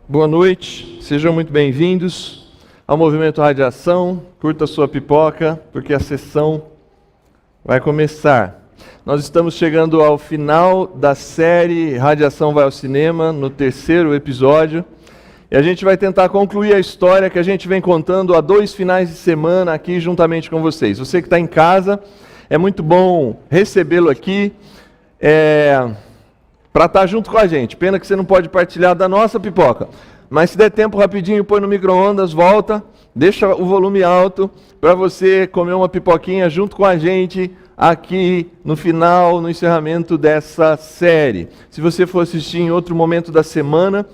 Boa noite, sejam muito bem-vindos ao Movimento Radiação. Curta a sua pipoca, porque a sessão vai começar. Nós estamos chegando ao final da série Radiação vai ao Cinema, no 3º episódio. E a gente vai tentar concluir a história que a gente vem contando há 2 finais de semana aqui juntamente com vocês. Você que está em casa, é muito bom recebê-lo aqui. Para estar junto com a gente. Pena que você não pode partilhar da nossa pipoca. Mas se der tempo rapidinho, põe no micro-ondas, volta, deixa o volume alto para você comer uma pipoquinha junto com a gente aqui no final, no encerramento dessa série. Se você for assistir em outro momento da semana,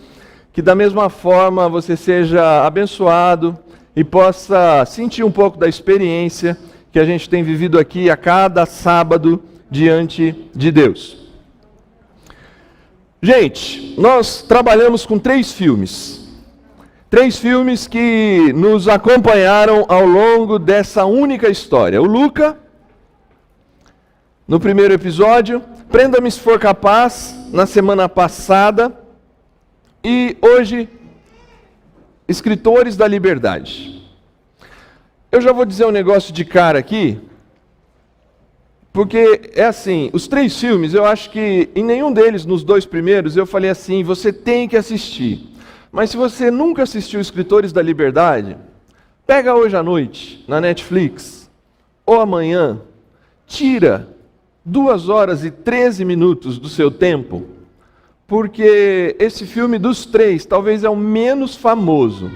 que da mesma forma você seja abençoado e possa sentir um pouco da experiência que a gente tem vivido aqui a cada sábado diante de Deus. Gente, nós trabalhamos com 3 filmes. 3 filmes que nos acompanharam ao longo dessa única história. O Luca, no primeiro episódio, Prenda-me se for capaz, na semana passada, e hoje, Escritores da Liberdade. Eu já vou dizer um negócio de cara aqui, porque é assim, os 3 filmes, eu acho que em nenhum deles, nos 2 primeiros, eu falei assim, você tem que assistir. Mas se você nunca assistiu Escritores da Liberdade, pega hoje à noite, na Netflix, ou amanhã, tira 2 horas e 13 minutos do seu tempo, porque esse filme dos 3, talvez é o menos famoso.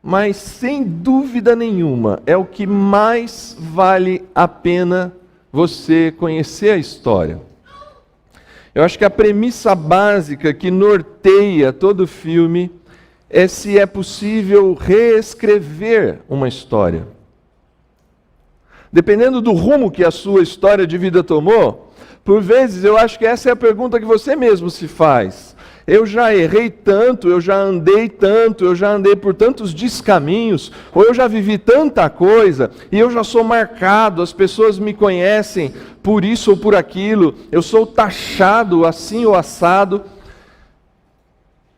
Mas, sem dúvida nenhuma, é o que mais vale a pena você conhecer a história. Eu acho que a premissa básica que norteia todo o filme é se é possível reescrever uma história. Dependendo do rumo que a sua história de vida tomou, por vezes eu acho que essa é a pergunta que você mesmo se faz. Eu já errei tanto, eu já andei por tantos descaminhos, ou eu já vivi tanta coisa, e eu já sou marcado, as pessoas me conhecem por isso ou por aquilo, eu sou taxado assim ou assado.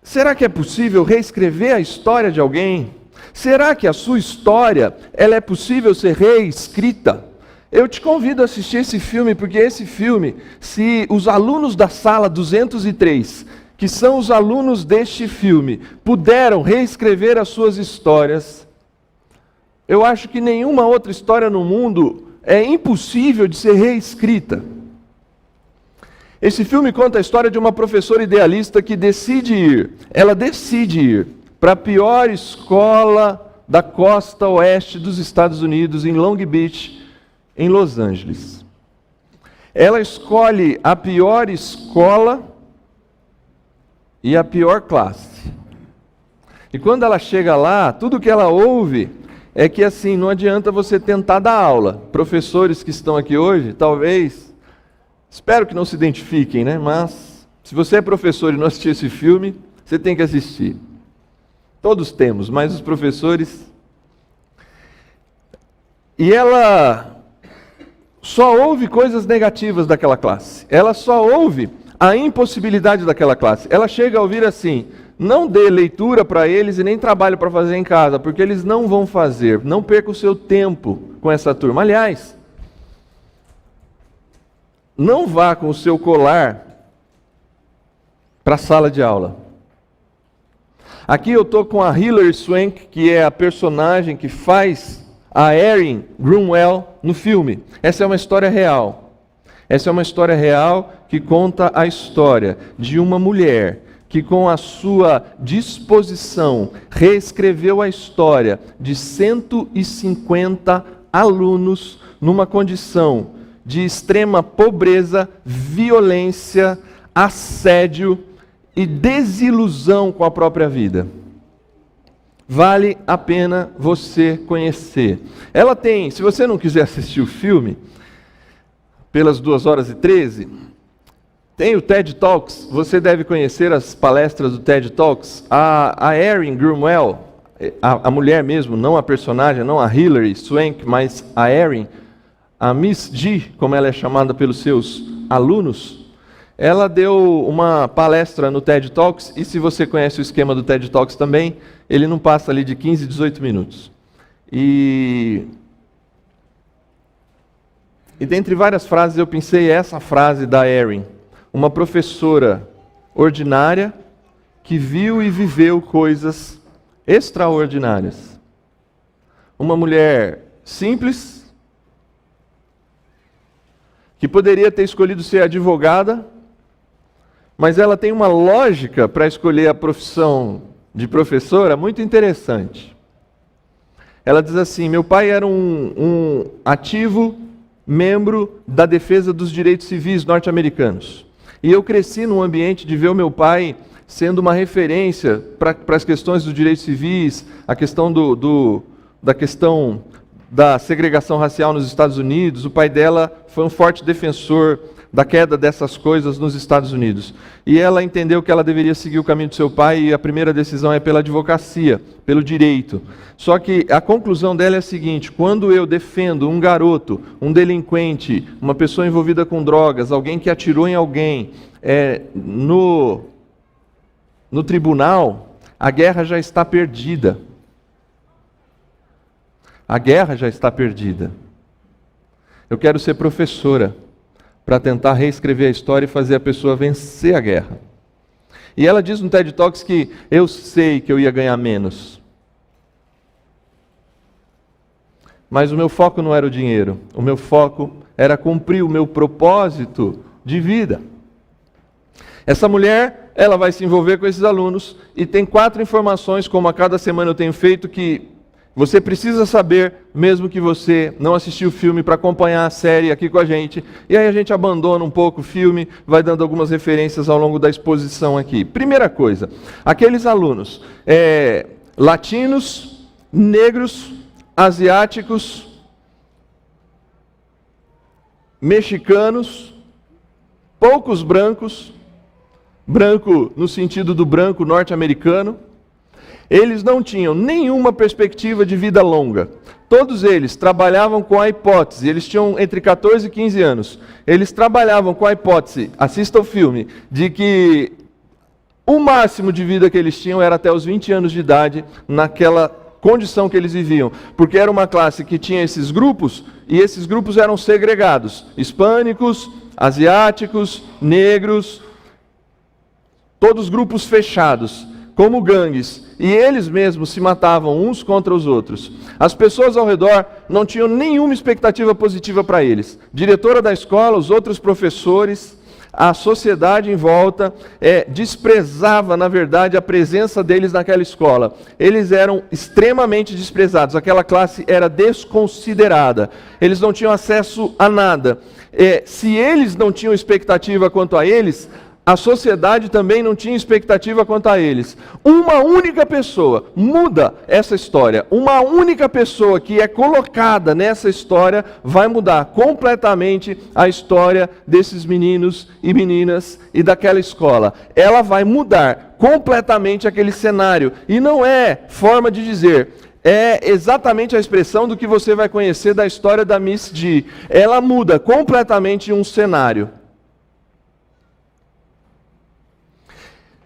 Será que é possível reescrever a história de alguém? Será que a sua história, ela é possível ser reescrita? Eu te convido a assistir esse filme, porque esse filme, se os alunos da sala 203, que são os alunos deste filme, puderam reescrever as suas histórias, eu acho que nenhuma outra história no mundo é impossível de ser reescrita. Esse filme conta a história de uma professora idealista que decide ir para a pior escola da costa oeste dos Estados Unidos, em Long Beach, em Los Angeles. Ela escolhe a pior escola e a pior classe. E quando ela chega lá, tudo que ela ouve é que assim, não adianta você tentar dar aula. Professores que estão aqui hoje, talvez, espero que não se identifiquem, né? Mas se você é professor e não assistiu esse filme, você tem que assistir. Todos temos, mas os professores. E ela só ouve coisas negativas daquela classe. Ela só ouve a impossibilidade daquela classe. Ela chega a ouvir assim, não dê leitura para eles e nem trabalho para fazer em casa, porque eles não vão fazer, não perca o seu tempo com essa turma. Aliás, não vá com o seu colar para a sala de aula. Aqui eu estou com a Hilary Swank, que é a personagem que faz a Erin Grunwald no filme. Essa é uma história real. Essa é uma história real que conta a história de uma mulher que, com a sua disposição, reescreveu a história de 150 alunos numa condição de extrema pobreza, violência, assédio e desilusão com a própria vida. Vale a pena você conhecer. Ela tem, se você não quiser assistir o filme, pelas 2 horas e 13, tem o TED Talks, você deve conhecer as palestras do TED Talks. A Erin Grunwald, a mulher mesmo, não a personagem, não a Hilary Swank, mas a Erin, a Miss G, como ela é chamada pelos seus alunos, ela deu uma palestra no TED Talks, e se você conhece o esquema do TED Talks também, ele não passa ali de 15, 18 minutos. E dentre várias frases, eu pensei essa frase da Erin, uma professora ordinária que viu e viveu coisas extraordinárias. Uma mulher simples, que poderia ter escolhido ser advogada, mas ela tem uma lógica para escolher a profissão de professora muito interessante. Ela diz assim: meu pai era um ativo membro da defesa dos direitos civis norte-americanos. E eu cresci num ambiente de ver o meu pai sendo uma referência para as questões dos direitos civis, a questão da questão da segregação racial nos Estados Unidos. O pai dela foi um forte defensor da queda dessas coisas nos Estados Unidos. E ela entendeu que ela deveria seguir o caminho do seu pai, e a primeira decisão é pela advocacia, pelo direito. Só que a conclusão dela é a seguinte: quando eu defendo um garoto, um delinquente, uma pessoa envolvida com drogas, alguém que atirou em alguém, no tribunal, a guerra já está perdida. A guerra já está perdida. Eu quero ser professora para tentar reescrever a história e fazer a pessoa vencer a guerra. E ela diz no TED Talks que eu sei que eu ia ganhar menos. Mas o meu foco não era o dinheiro. O meu foco era cumprir o meu propósito de vida. Essa mulher, ela vai se envolver com esses alunos e tem 4 informações, como a cada semana eu tenho feito, que você precisa saber, mesmo que você não assistiu o filme, para acompanhar a série aqui com a gente. E aí a gente abandona um pouco o filme, vai dando algumas referências ao longo da exposição aqui. Primeira coisa, aqueles alunos latinos, negros, asiáticos, mexicanos, poucos brancos, branco no sentido do branco norte-americano. Eles não tinham nenhuma perspectiva de vida longa. Todos eles trabalhavam com a hipótese, eles tinham entre 14 e 15 anos. Eles trabalhavam com a hipótese, assista o filme, de que o máximo de vida que eles tinham era até os 20 anos de idade, naquela condição que eles viviam. Porque era uma classe que tinha esses grupos, e esses grupos eram segregados. Hispânicos, asiáticos, negros, todos grupos fechados, como gangues, e eles mesmos se matavam uns contra os outros. As pessoas ao redor não tinham nenhuma expectativa positiva para eles. Diretora da escola, os outros professores, a sociedade em volta desprezava, na verdade, a presença deles naquela escola. Eles eram extremamente desprezados, aquela classe era desconsiderada. Eles não tinham acesso a nada. Se eles não tinham expectativa quanto a eles, a sociedade também não tinha expectativa quanto a eles. Uma única pessoa muda essa história. Uma única pessoa que é colocada nessa história vai mudar completamente a história desses meninos e meninas e daquela escola. Ela vai mudar completamente aquele cenário. E não é forma de dizer, é exatamente a expressão do que você vai conhecer da história da Miss G. Ela muda completamente um cenário.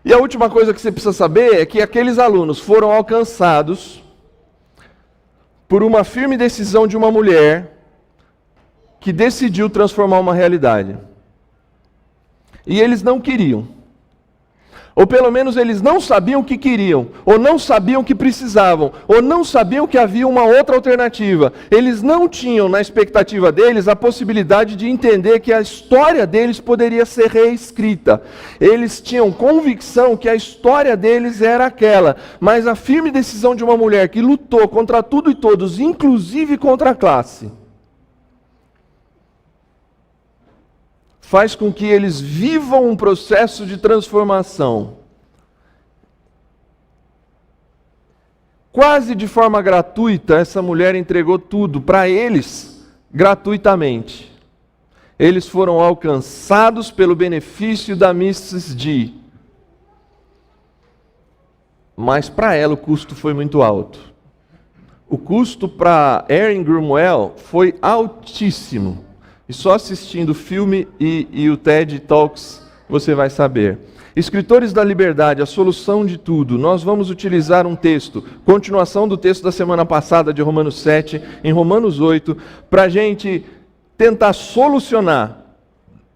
E a última coisa que você precisa saber é que aqueles alunos foram alcançados por uma firme decisão de uma mulher que decidiu transformar uma realidade. E eles não queriam. Ou pelo menos eles não sabiam o que queriam, ou não sabiam o que precisavam, ou não sabiam que havia uma outra alternativa. Eles não tinham na expectativa deles a possibilidade de entender que a história deles poderia ser reescrita. Eles tinham convicção que a história deles era aquela, mas a firme decisão de uma mulher que lutou contra tudo e todos, inclusive contra a classe, faz com que eles vivam um processo de transformação. Quase de forma gratuita, essa mulher entregou tudo para eles, gratuitamente. Eles foram alcançados pelo benefício da Mrs. G. Mas para ela o custo foi muito alto. O custo para Erin Grunwald foi altíssimo. E só assistindo o filme e o TED Talks você vai saber. Escritores da Liberdade, a solução de tudo. Nós vamos utilizar um texto, continuação do texto da semana passada de Romanos 7, em Romanos 8, para a gente tentar solucionar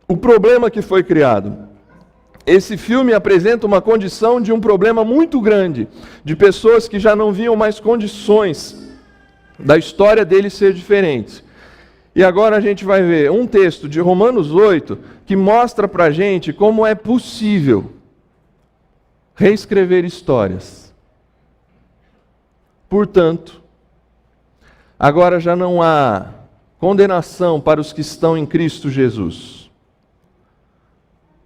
o problema que foi criado. Esse filme apresenta uma condição de um problema muito grande, de pessoas que já não viam mais condições da história deles ser diferente. E agora a gente vai ver um texto de Romanos 8 que mostra para a gente como é possível reescrever histórias. Portanto, agora já não há condenação para os que estão em Cristo Jesus.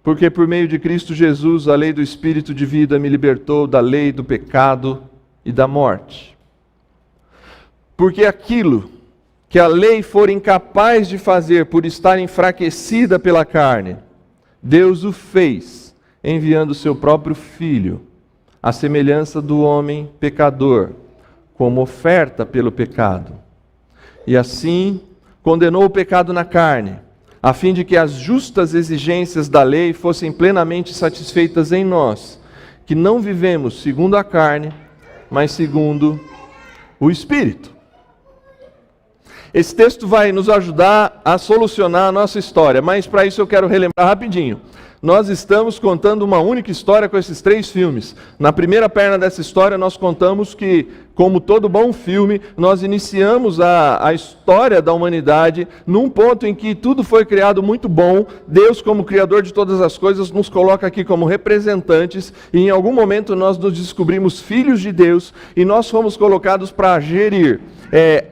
Porque por meio de Cristo Jesus, a lei do Espírito de vida me libertou da lei do pecado e da morte. Porque aquilo que a lei for incapaz de fazer por estar enfraquecida pela carne, Deus o fez, enviando o seu próprio Filho, à semelhança do homem pecador, como oferta pelo pecado. E assim condenou o pecado na carne, a fim de que as justas exigências da lei fossem plenamente satisfeitas em nós, que não vivemos segundo a carne, mas segundo o Espírito. Esse texto vai nos ajudar a solucionar a nossa história, mas para isso eu quero relembrar rapidinho. Nós estamos contando uma única história com esses 3 filmes. Na primeira perna dessa história nós contamos que, como todo bom filme, nós iniciamos a história da humanidade num ponto em que tudo foi criado muito bom. Deus, como Criador de todas as coisas, nos coloca aqui como representantes e em algum momento nós nos descobrimos filhos de Deus e nós fomos colocados para gerir,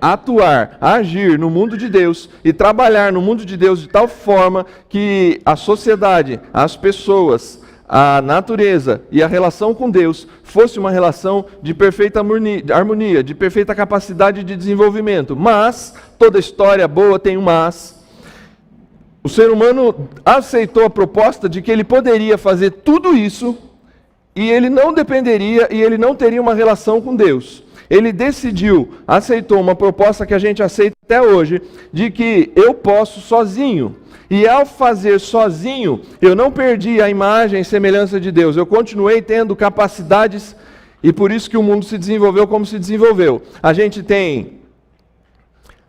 atuar, agir no mundo de Deus e trabalhar no mundo de Deus de tal forma que a sociedade, as pessoas, a natureza e a relação com Deus fosse uma relação de perfeita harmonia, de perfeita capacidade de desenvolvimento. Mas, toda história boa tem um mas. O ser humano aceitou a proposta de que ele poderia fazer tudo isso e ele não dependeria e ele não teria uma relação com Deus. Ele aceitou uma proposta que a gente aceita até hoje, de que eu posso sozinho. E ao fazer sozinho, eu não perdi a imagem e semelhança de Deus. Eu continuei tendo capacidades e por isso que o mundo se desenvolveu como se desenvolveu. A gente tem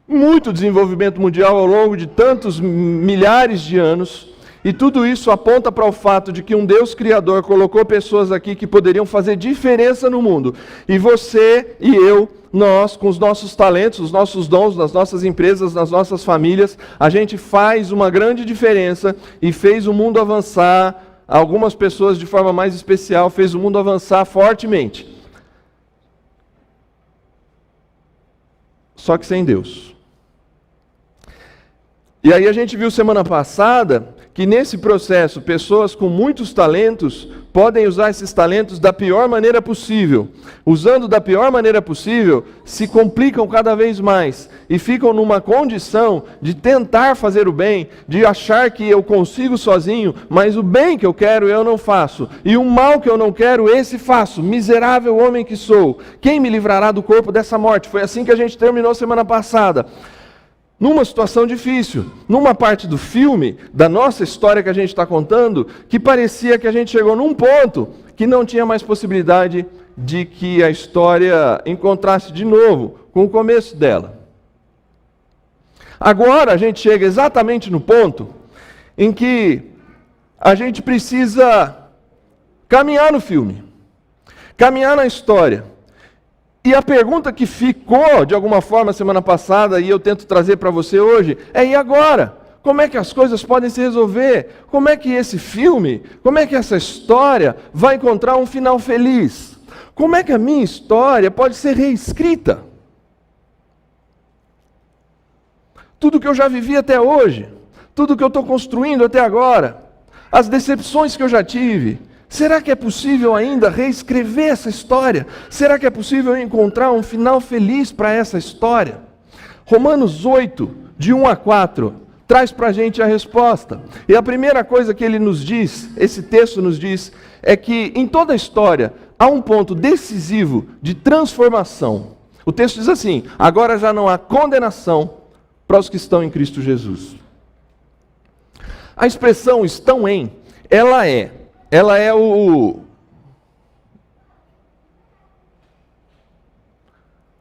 muito desenvolvimento mundial ao longo de tantos milhares de anos. E tudo isso aponta para o fato de que um Deus Criador colocou pessoas aqui que poderiam fazer diferença no mundo. E você e eu, nós, com os nossos talentos, os nossos dons, nas nossas empresas, nas nossas famílias, a gente faz uma grande diferença e fez o mundo avançar, algumas pessoas de forma mais especial, fez o mundo avançar fortemente. Só que sem Deus. E aí a gente viu semana passada que nesse processo, pessoas com muitos talentos podem usar esses talentos da pior maneira possível. Usando da pior maneira possível, se complicam cada vez mais e ficam numa condição de tentar fazer o bem, de achar que eu consigo sozinho, mas o bem que eu quero eu não faço. E o mal que eu não quero, esse faço. Miserável homem que sou, quem me livrará do corpo dessa morte? Foi assim que a gente terminou semana passada. Numa situação difícil, numa parte do filme, da nossa história que a gente está contando, que parecia que a gente chegou num ponto que não tinha mais possibilidade de que a história encontrasse de novo com o começo dela. Agora a gente chega exatamente no ponto em que a gente precisa caminhar no filme, caminhar na história. E a pergunta que ficou, de alguma forma, semana passada, e eu tento trazer para você hoje, é: e agora? Como é que as coisas podem se resolver? Como é que esse filme, como é que essa história vai encontrar um final feliz? Como é que a minha história pode ser reescrita? Tudo que eu já vivi até hoje, tudo que eu estou construindo até agora, as decepções que eu já tive, será que é possível ainda reescrever essa história? Será que é possível encontrar um final feliz para essa história? Romanos 8, de 1 a 4, traz para a gente a resposta. E a primeira coisa que ele nos diz, esse texto nos diz, é que em toda a história há um ponto decisivo de transformação. O texto diz assim: agora já não há condenação para os que estão em Cristo Jesus. A expressão "estão em" ela é o...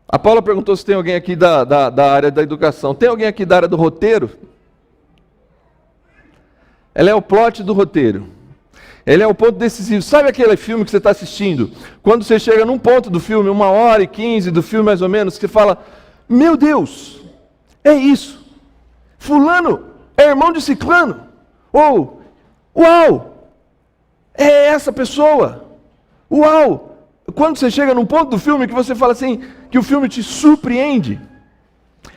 A Paula perguntou se tem alguém aqui da área da educação. Tem alguém aqui da área do roteiro? Ela é o plot do roteiro. Ele é o ponto decisivo. Sabe aquele filme que você está assistindo? Quando você chega num ponto do filme, 1h15 do filme mais ou menos, que você fala, meu Deus, é isso. Fulano é irmão de ciclano. Ou, uau, é essa pessoa. Uau. Quando você chega num ponto do filme que você fala assim, que o filme te surpreende.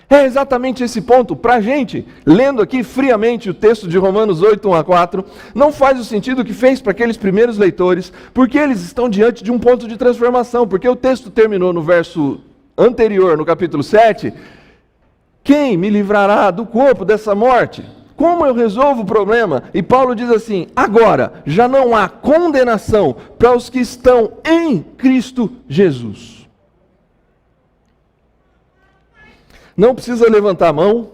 É exatamente esse ponto. Para a gente, lendo aqui friamente o texto de Romanos 8, 1-4, não faz o sentido que fez para aqueles primeiros leitores, porque eles estão diante de um ponto de transformação, porque o texto terminou no verso anterior, no capítulo 7, quem me livrará do corpo dessa morte? Como eu resolvo o problema? E Paulo diz assim, agora, já não há condenação para os que estão em Cristo Jesus. Não precisa levantar a mão,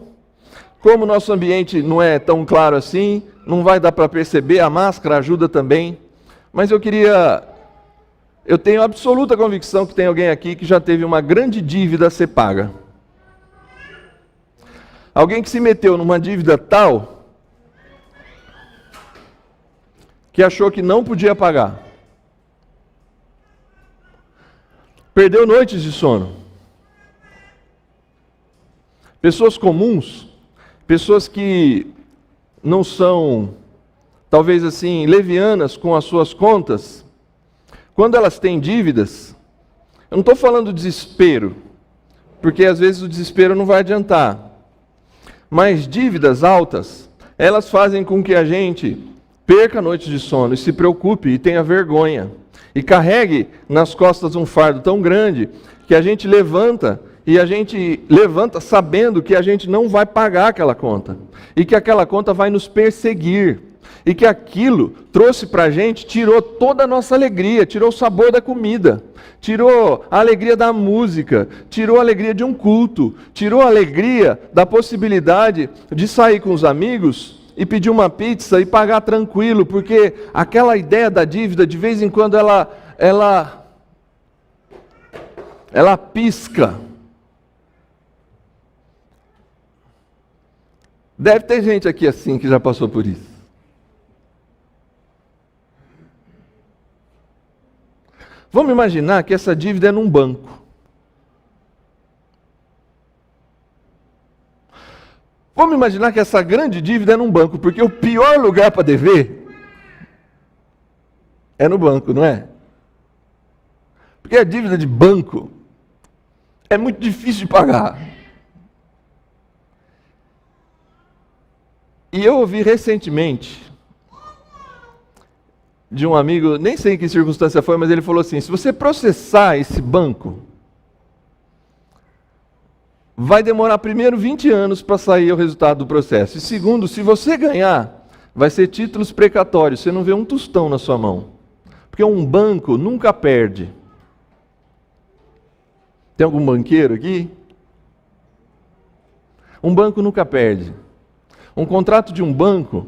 como o nosso ambiente não é tão claro assim, não vai dar para perceber, a máscara ajuda também, mas eu tenho absoluta convicção que tem alguém aqui que já teve uma grande dívida a ser paga. Alguém que se meteu numa dívida tal, que achou que não podia pagar. Perdeu noites de sono. Pessoas comuns, pessoas que não são, talvez assim, levianas com as suas contas, quando elas têm dívidas, eu não estou falando desespero, porque às vezes o desespero não vai adiantar, mas dívidas altas, elas fazem com que a gente perca noites de sono e se preocupe e tenha vergonha, e carregue nas costas um fardo tão grande que a gente levanta, e a gente levanta sabendo que a gente não vai pagar aquela conta. E que aquela conta vai nos perseguir. E que aquilo trouxe para a gente, tirou toda a nossa alegria, tirou o sabor da comida, tirou a alegria da música, tirou a alegria de um culto, tirou a alegria da possibilidade de sair com os amigos e pedir uma pizza e pagar tranquilo, porque aquela ideia da dívida, de vez em quando ela pisca. Deve ter gente aqui assim que já passou por isso. Vamos imaginar que essa dívida é num banco. Vamos imaginar que essa grande dívida é num banco, porque o pior lugar para dever é no banco, não é? Porque a dívida de banco é muito difícil de pagar. E eu ouvi recentemente de um amigo, nem sei em que circunstância foi, mas ele falou assim, se você processar esse banco, vai demorar primeiro 20 anos para sair o resultado do processo. E segundo, se você ganhar, vai ser títulos precatórios, você não vê um tostão na sua mão. Porque um banco nunca perde. Tem algum banqueiro aqui? Um banco nunca perde. Um contrato de um banco,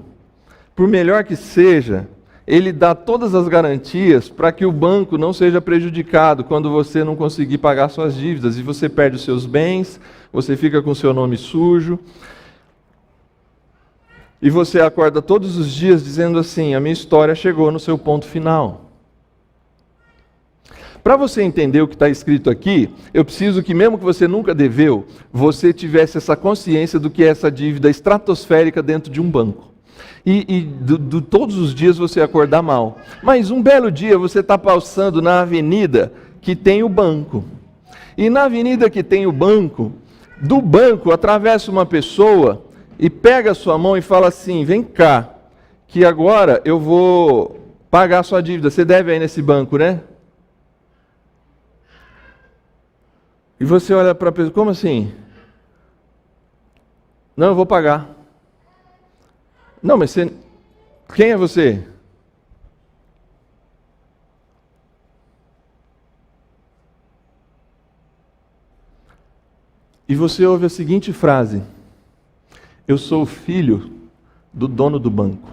por melhor que seja, ele dá todas as garantias para que o banco não seja prejudicado quando você não conseguir pagar suas dívidas, e você perde os seus bens, você fica com o seu nome sujo, e você acorda todos os dias dizendo assim, a minha história chegou no seu ponto final. Para você entender o que está escrito aqui, eu preciso que, mesmo que você nunca deveu, você tivesse essa consciência do que é essa dívida estratosférica dentro de um banco. E todos os dias você acordar mal. Mas um belo dia você está passando na avenida que tem o banco. E na avenida que tem o banco, do banco atravessa uma pessoa e pega a sua mão e fala assim, vem cá, que agora eu vou pagar a sua dívida. Você deve aí nesse banco, né? E você olha para a pessoa, como assim? Não, eu vou pagar. Não, mas você... Quem é você? E você ouve a seguinte frase: eu sou o filho do dono do banco.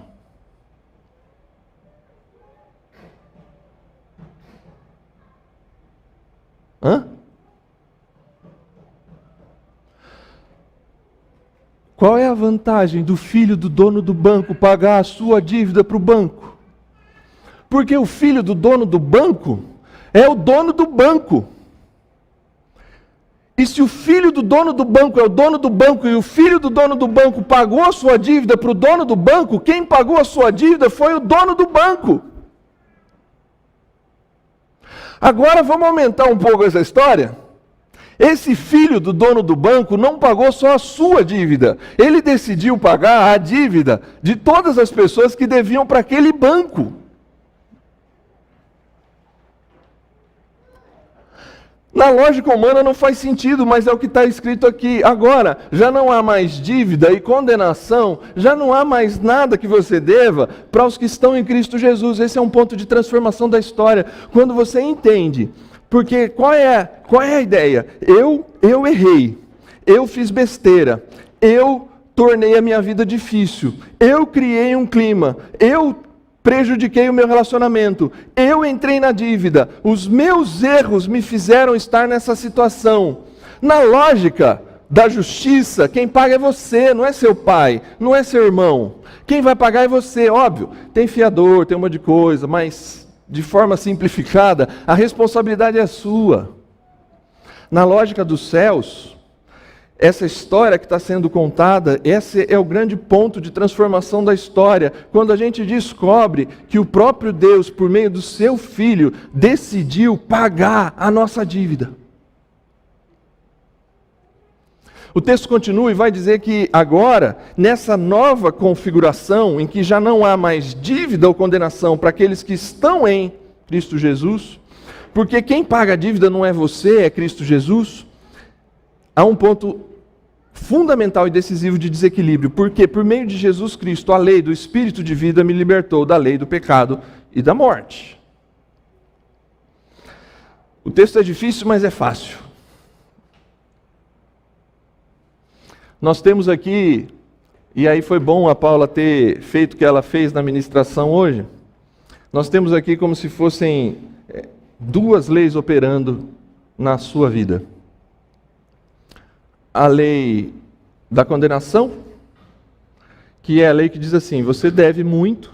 Hã? Qual é a vantagem do filho do dono do banco pagar a sua dívida para o banco? Porque o filho do dono do banco é o dono do banco. E se o filho do dono do banco é o dono do banco e o filho do dono do banco pagou a sua dívida para o dono do banco, quem pagou a sua dívida foi o dono do banco. Agora vamos aumentar um pouco essa história? Esse filho do dono do banco não pagou só a sua dívida, ele decidiu pagar a dívida de todas as pessoas que deviam para aquele banco. Na lógica humana não faz sentido, mas é o que está escrito aqui. Agora, já não há mais dívida e condenação, já não há mais nada que você deva para os que estão em Cristo Jesus. Esse é um ponto de transformação da história. Quando você entende, porque qual é a ideia? Eu errei, eu fiz besteira, eu tornei a minha vida difícil, eu criei um clima, eu prejudiquei o meu relacionamento, eu entrei na dívida, os meus erros me fizeram estar nessa situação. Na lógica da justiça, quem paga é você, não é seu pai, não é seu irmão. Quem vai pagar é você, óbvio. Tem fiador, tem um monte de coisa, mas de forma simplificada, a responsabilidade é sua. Na lógica dos céus, essa história que está sendo contada, esse é o grande ponto de transformação da história, quando a gente descobre que o próprio Deus, por meio do seu Filho, decidiu pagar a nossa dívida. O texto continua e vai dizer que agora, nessa nova configuração, em que já não há mais dívida ou condenação para aqueles que estão em Cristo Jesus, porque quem paga a dívida não é você, é Cristo Jesus, há um ponto fundamental e decisivo de desequilíbrio, porque por meio de Jesus Cristo, a lei do Espírito de vida me libertou da lei do pecado e da morte. O texto é difícil, mas é fácil. Nós temos aqui, e aí foi bom a Paula ter feito o que ela fez na ministração hoje, nós temos aqui como se fossem duas leis operando na sua vida. A lei da condenação, que é a lei que diz assim: você deve muito,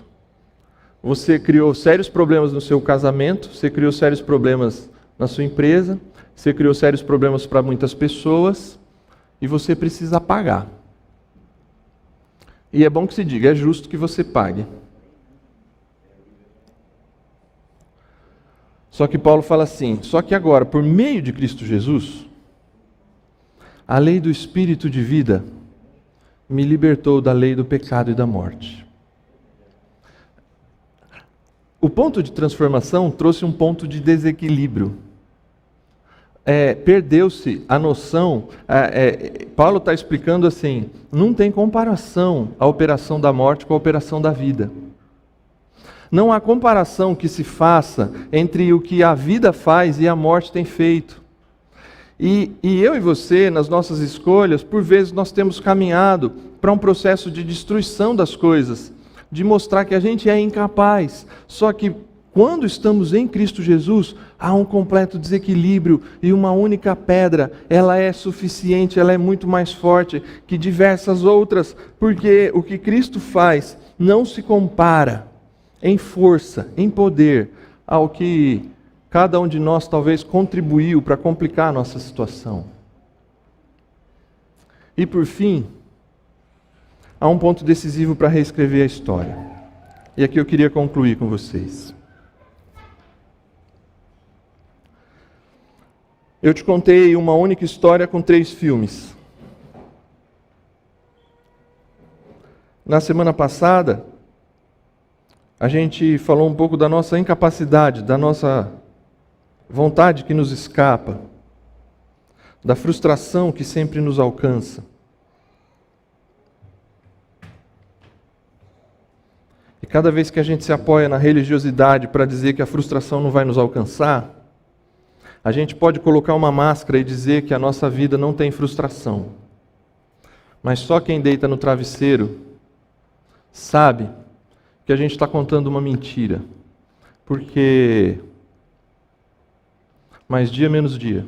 você criou sérios problemas no seu casamento, você criou sérios problemas na sua empresa, você criou sérios problemas para muitas pessoas, e você precisa pagar. E é bom que se diga, é justo que você pague. Só que Paulo fala assim, só que agora, por meio de Cristo Jesus, a lei do Espírito de vida me libertou da lei do pecado e da morte. O ponto de transformação trouxe um ponto de desequilíbrio. Perdeu-se a noção, Paulo está explicando assim, não tem comparação a operação da morte com a operação da vida. Não há comparação que se faça entre o que a vida faz e a morte tem feito. E eu e você, nas nossas escolhas, por vezes nós temos caminhado para um processo de destruição das coisas, de mostrar que a gente é incapaz. Só que quando estamos em Cristo Jesus, há um completo desequilíbrio e uma única pedra, ela é suficiente, ela é muito mais forte que diversas outras, porque o que Cristo faz não se compara em força, em poder, ao que cada um de nós talvez contribuiu para complicar a nossa situação. E por fim, há um ponto decisivo para reescrever a história. E aqui eu queria concluir com vocês. Eu te contei uma única história com 3 filmes. Na semana passada, a gente falou um pouco da nossa incapacidade, da nossa vontade que nos escapa, da frustração que sempre nos alcança. E cada vez que a gente se apoia na religiosidade para dizer que a frustração não vai nos alcançar, a gente pode colocar uma máscara e dizer que a nossa vida não tem frustração. Mas só quem deita no travesseiro sabe que a gente está contando uma mentira. Porque mas dia menos dia,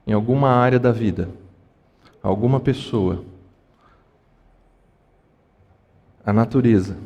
em alguma área da vida, alguma pessoa, a natureza,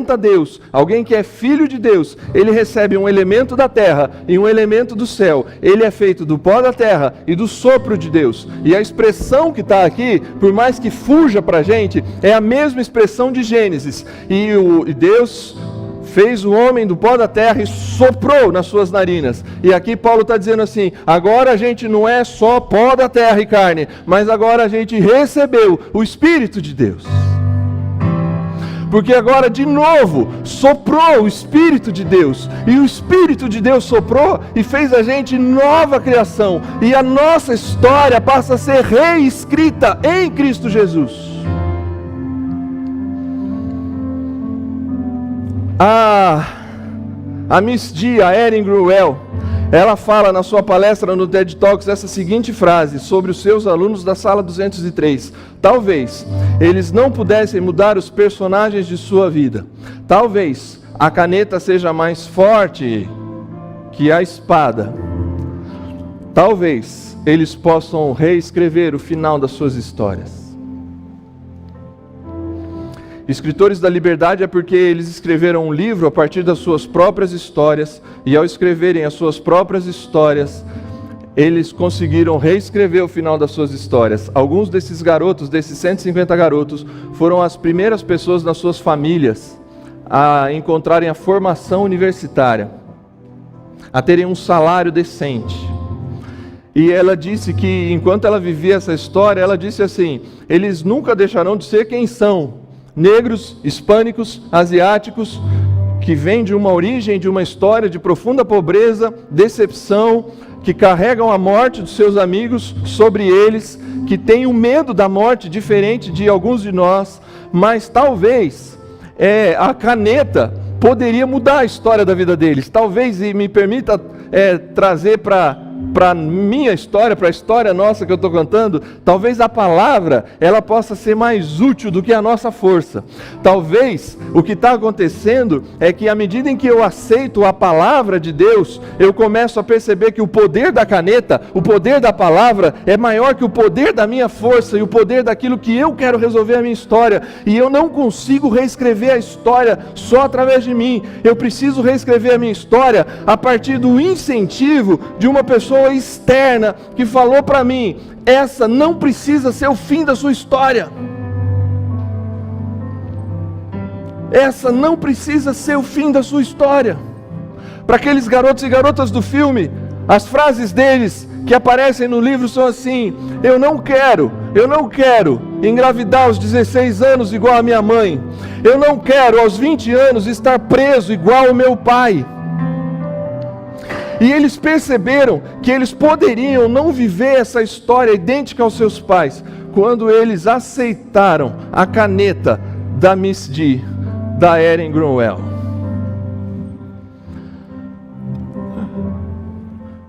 a Deus, alguém que é filho de Deus, ele recebe um elemento da terra e um elemento do céu. Ele é feito do pó da terra e do sopro de Deus. E a expressão que está aqui, por mais que fuja para a gente, é a mesma expressão de Gênesis. E Deus fez o homem do pó da terra e soprou nas suas narinas. E aqui Paulo está dizendo assim, agora a gente não é só pó da terra e carne, mas agora a gente recebeu o Espírito de Deus. Porque agora de novo soprou o Espírito de Deus, e o Espírito de Deus soprou e fez a gente nova criação, e a nossa história passa a ser reescrita em Cristo Jesus. A Miss G, a Erin Gruwell, ela fala na sua palestra no TED Talks essa seguinte frase sobre os seus alunos da sala 203. Talvez eles não pudessem mudar os personagens de sua vida. Talvez a caneta seja mais forte que a espada. Talvez eles possam reescrever o final das suas histórias. Escritores da liberdade é porque eles escreveram um livro a partir das suas próprias histórias, e ao escreverem as suas próprias histórias, eles conseguiram reescrever o final das suas histórias. Alguns desses garotos, desses 150 garotos, foram as primeiras pessoas nas suas famílias a encontrarem a formação universitária, a terem um salário decente. E ela disse que, enquanto ela vivia essa história, ela disse assim, eles nunca deixarão de ser quem são. Negros, hispânicos, asiáticos, que vêm de uma origem, de uma história de profunda pobreza, decepção, que carregam a morte dos seus amigos sobre eles, que têm um medo da morte diferente de alguns de nós, mas talvez a caneta poderia mudar a história da vida deles. Talvez, e me permita trazer para para a minha história, para a história nossa que eu estou contando, talvez a palavra ela possa ser mais útil do que a nossa força. Talvez o que está acontecendo é que à medida em que eu aceito a palavra de Deus, eu começo a perceber que o poder da caneta, o poder da palavra é maior que o poder da minha força e o poder daquilo que eu quero resolver a minha história. E eu não consigo reescrever a história só através de mim. Eu preciso reescrever a minha história a partir do incentivo de uma pessoa externa que falou para mim: essa não precisa ser o fim da sua história. Essa não precisa ser o fim da sua história. Para aqueles garotos e garotas do filme, as frases deles que aparecem no livro são assim: eu não quero engravidar aos 16 anos igual a minha mãe. Eu não quero aos 20 anos estar preso igual o meu pai. E eles perceberam que eles poderiam não viver essa história idêntica aos seus pais, quando eles aceitaram a caneta da Miss D, da Erin Grunwald.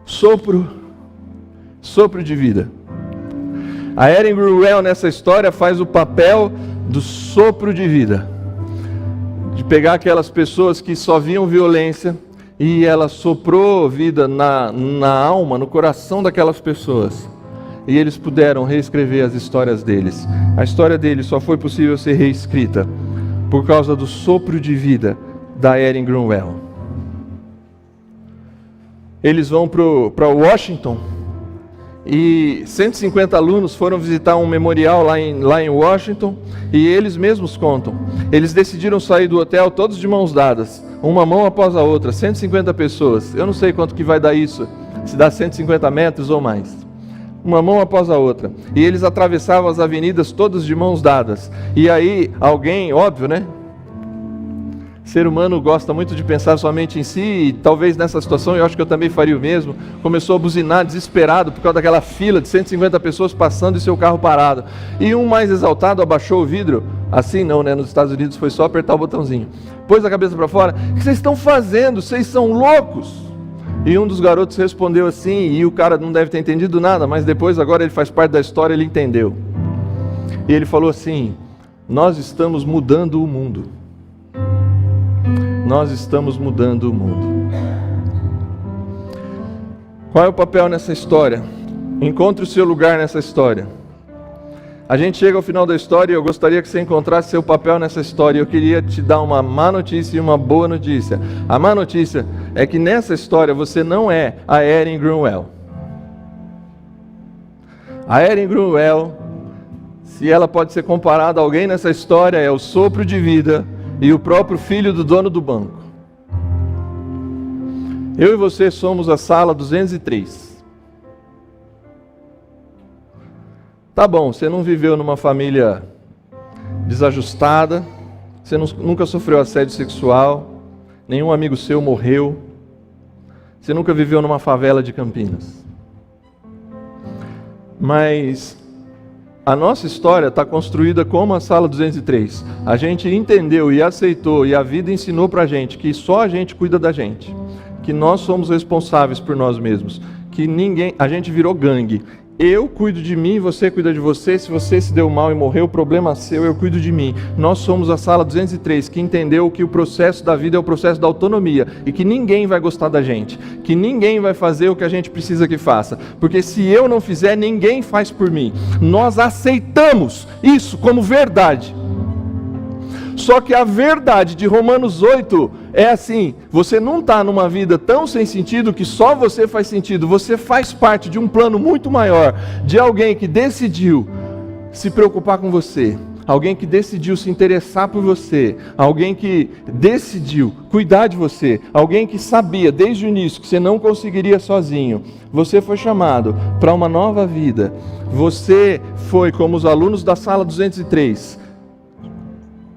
Sopro de vida. A Erin Grunwald nessa história faz o papel do sopro de vida, de pegar aquelas pessoas que só viam violência, e ela soprou vida na alma, no coração daquelas pessoas. E eles puderam reescrever as histórias deles. A história deles só foi possível ser reescrita por causa do sopro de vida da Erin Grunwald. Eles vão para Washington e 150 alunos foram visitar um memorial lá em Washington, e eles mesmos contam. Eles decidiram sair do hotel todos de mãos dadas, uma mão após a outra, 150 pessoas. Eu não sei quanto que vai dar isso, se dá 150 metros ou mais. Uma mão após a outra. E eles atravessavam as avenidas todos de mãos dadas. E aí alguém, óbvio, né? Ser humano gosta muito de pensar somente em si, e talvez nessa situação eu acho que eu também faria o mesmo. Começou a buzinar desesperado por causa daquela fila de 150 pessoas passando e seu carro parado. E um mais exaltado abaixou o vidro. Assim não, né? Nos Estados Unidos foi só apertar o botãozinho. Pôs a cabeça para fora: o que vocês estão fazendo? Vocês são loucos? E um dos garotos respondeu assim, e o cara não deve ter entendido nada, mas depois, agora ele faz parte da história, ele entendeu. E ele falou assim: nós estamos mudando o mundo. Nós estamos mudando o mundo. Qual é o papel nessa história? Encontre o seu lugar nessa história. A gente chega ao final da história e eu gostaria que você encontrasse seu papel nessa história. Eu queria te dar uma má notícia e uma boa notícia. A má notícia é que nessa história você não é a Erin Grunwald. A Erin Grunwald, se ela pode ser comparada a alguém nessa história, é o sopro de vida e o próprio filho do dono do banco. Eu e você somos a sala 203. Tá bom, você não viveu numa família desajustada, você nunca sofreu assédio sexual, nenhum amigo seu morreu, você nunca viveu numa favela de Campinas. Mas a nossa história está construída como a sala 203. A gente entendeu e aceitou, e a vida ensinou para a gente que só a gente cuida da gente, que nós somos responsáveis por nós mesmos, que ninguém, a gente virou gangue. Eu cuido de mim, você cuida de você. Se você se deu mal e morreu, o problema é seu, eu cuido de mim. Nós somos a sala 203, que entendeu que o processo da vida é o processo da autonomia, e que ninguém vai gostar da gente, que ninguém vai fazer o que a gente precisa que faça, porque se eu não fizer, ninguém faz por mim. Nós aceitamos isso como verdade. Só que a verdade de Romanos 8 é assim: você não está numa vida tão sem sentido que só você faz sentido, você faz parte de um plano muito maior, de alguém que decidiu se preocupar com você, alguém que decidiu se interessar por você, alguém que decidiu cuidar de você, alguém que sabia desde o início que você não conseguiria sozinho. Você foi chamado para uma nova vida. Você foi como os alunos da sala 203.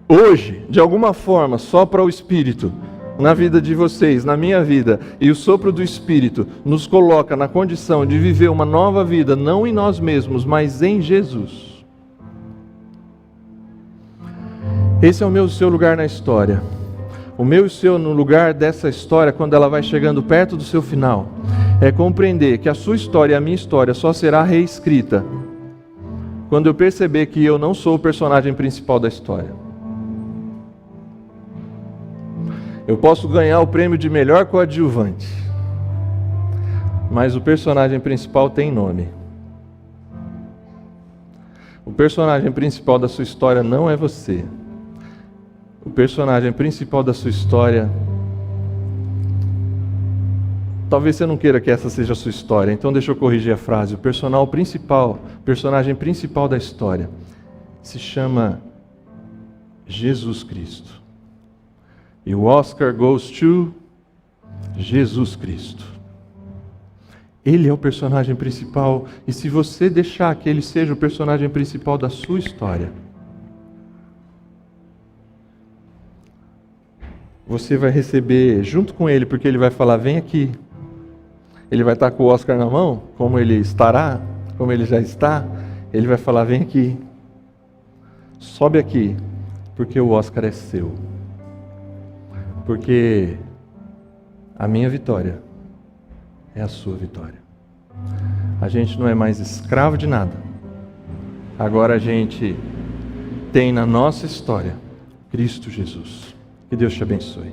Hoje, de alguma forma, sopra o Espírito na vida de vocês, na minha vida, e o sopro do Espírito nos coloca na condição de viver uma nova vida, não em nós mesmos, mas em Jesus. Esse é o seu lugar na história. O meu e o seu no lugar dessa história, quando ela vai chegando perto do seu final, é compreender que a sua história e a minha história só será reescrita quando eu perceber que eu não sou o personagem principal da história. Eu posso ganhar o prêmio de melhor coadjuvante, mas o personagem principal tem nome. O personagem principal da sua história não é você. O personagem principal da sua história... Talvez você não queira que essa seja a sua história, então deixa eu corrigir a frase. O personagem principal da história se chama Jesus Cristo. E o Oscar goes to Jesus Cristo. Ele é o personagem principal, e se você deixar que ele seja o personagem principal da sua história, você vai receber junto com ele, porque ele vai falar, vem aqui. Ele vai estar com o Oscar na mão, como ele estará, como ele já está. Ele vai falar, vem aqui, sobe aqui, porque o Oscar é seu. Porque a minha vitória é a sua vitória. A gente não é mais escravo de nada. Agora a gente tem na nossa história Cristo Jesus. Que Deus te abençoe.